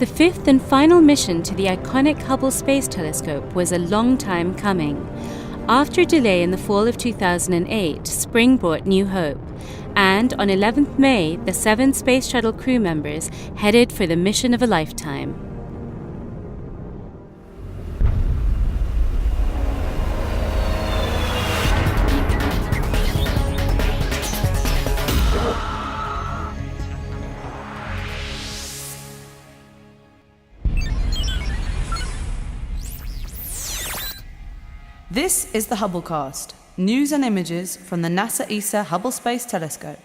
The fifth and final mission to the iconic Hubble Space Telescope was a long time coming. After a delay in the fall of 2008, spring brought new hope, and on 11th May, the 7 Space Shuttle crew members headed for the mission of a lifetime. This is the Hubblecast, news and images from the NASA ESA Hubble Space Telescope.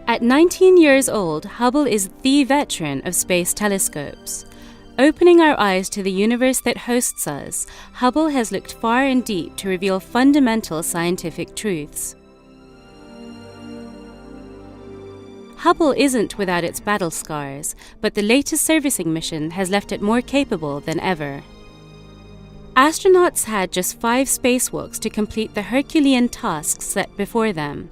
At 19 years old, Hubble is the veteran of space telescopes. Opening our eyes to the universe that hosts us, Hubble has looked far and deep to reveal fundamental scientific truths. Hubble isn't without its battle scars, but the latest servicing mission has left it more capable than ever. Astronauts had just 5 spacewalks to complete the Herculean tasks set before them,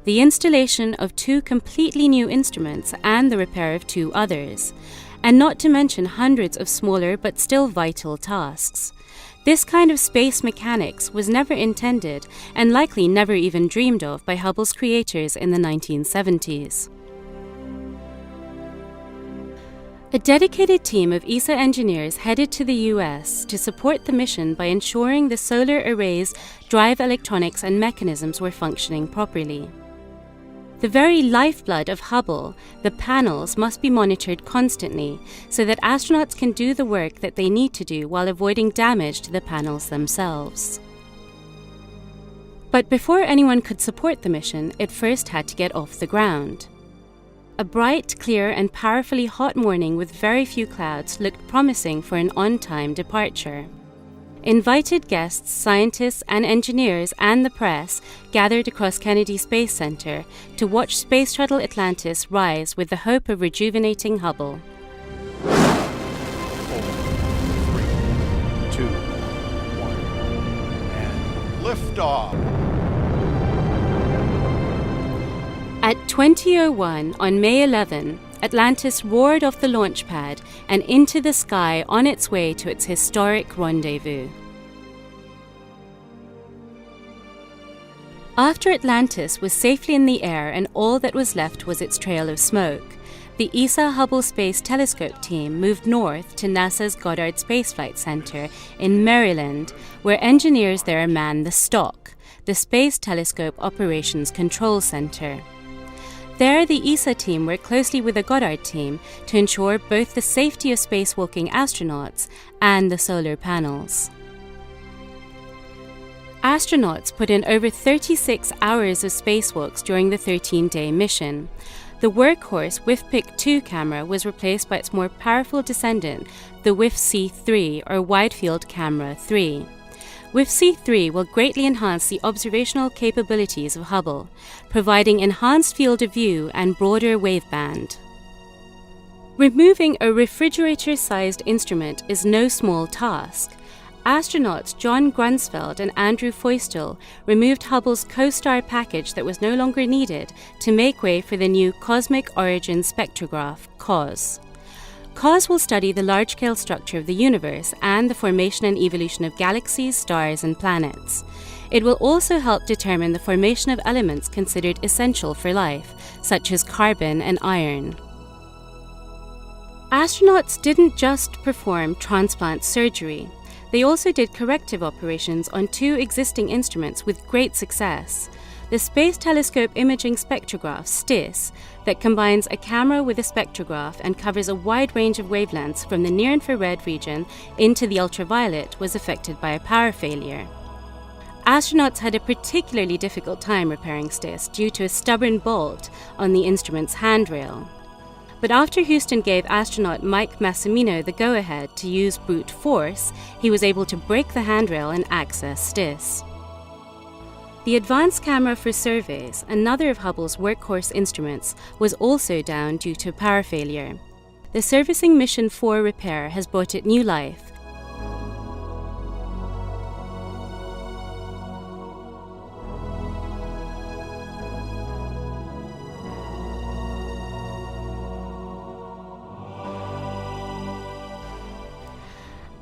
the installation of 2 completely new instruments and the repair of 2 others, and not to mention hundreds of smaller but still vital tasks. This kind of space mechanics was never intended and likely never even dreamed of by Hubble's creators in the 1970s. A dedicated team of ESA engineers headed to the US to support the mission by ensuring the solar array's drive electronics and mechanisms were functioning properly. The very lifeblood of Hubble, the panels, must be monitored constantly so that astronauts can do the work that they need to do while avoiding damage to the panels themselves. But before anyone could support the mission, it first had to get off the ground. A bright, clear and powerfully hot morning with very few clouds looked promising for an on-time departure. Invited guests, scientists and engineers and the press gathered across Kennedy Space Center to watch Space Shuttle Atlantis rise with the hope of rejuvenating Hubble. 4, 3, 2, 1, and liftoff! At 20:01 on May 11, Atlantis roared off the launch pad and into the sky on its way to its historic rendezvous. After Atlantis was safely in the air and all that was left was its trail of smoke, the ESA Hubble Space Telescope team moved north to NASA's Goddard Space Flight Center in Maryland, where engineers there man the STOC, the Space Telescope Operations Control Center. There, the ESA team worked closely with the Goddard team to ensure both the safety of spacewalking astronauts and the solar panels. Astronauts put in over 36 hours of spacewalks during the 13-day mission. The workhorse WIFPIC 2 camera was replaced by its more powerful descendant, the WIF-C3 or Wide Field Camera 3. WIF-C3 will greatly enhance the observational capabilities of Hubble, providing enhanced field of view and broader waveband. Removing a refrigerator-sized instrument is no small task. Astronauts John Grunsfeld and Andrew Feustel removed Hubble's COSTAR package that was no longer needed to make way for the new Cosmic Origin Spectrograph, COS. COS will study the large-scale structure of the universe and the formation and evolution of galaxies, stars, and planets. It will also help determine the formation of elements considered essential for life, such as carbon and iron. Astronauts didn't just perform transplant surgery. They also did corrective operations on 2 existing instruments with great success. The Space Telescope Imaging Spectrograph, STIS, that combines a camera with a spectrograph and covers a wide range of wavelengths from the near-infrared region into the ultraviolet, was affected by a power failure. Astronauts had a particularly difficult time repairing STIS due to a stubborn bolt on the instrument's handrail. But after Houston gave astronaut Mike Massimino the go-ahead to use brute force, he was able to break the handrail and access STIS. The advanced camera for surveys, another of Hubble's workhorse instruments, was also down due to power failure. The servicing Mission 4 repair has brought it new life.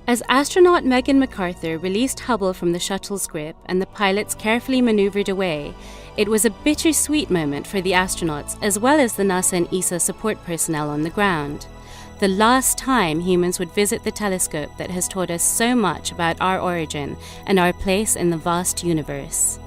As astronaut Megan MacArthur released Hubble from the shuttle's grip and the pilots carefully maneuvered away, it was a bittersweet moment for the astronauts as well as the NASA and ESA support personnel on the ground. The last time humans would visit the telescope that has taught us so much about our origin and our place in the vast universe.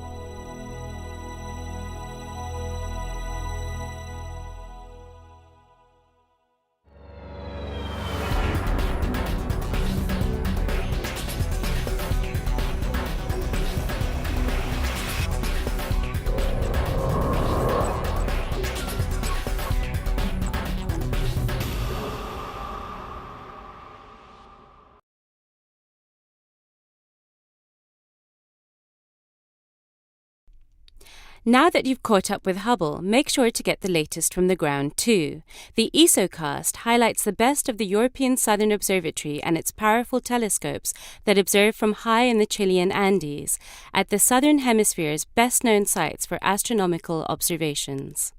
Now that you've caught up with Hubble, make sure to get the latest from the ground too. The ESA cast highlights the best of the European Southern Observatory and its powerful telescopes that observe from high in the Chilean Andes, at the Southern Hemisphere's best-known sites for astronomical observations.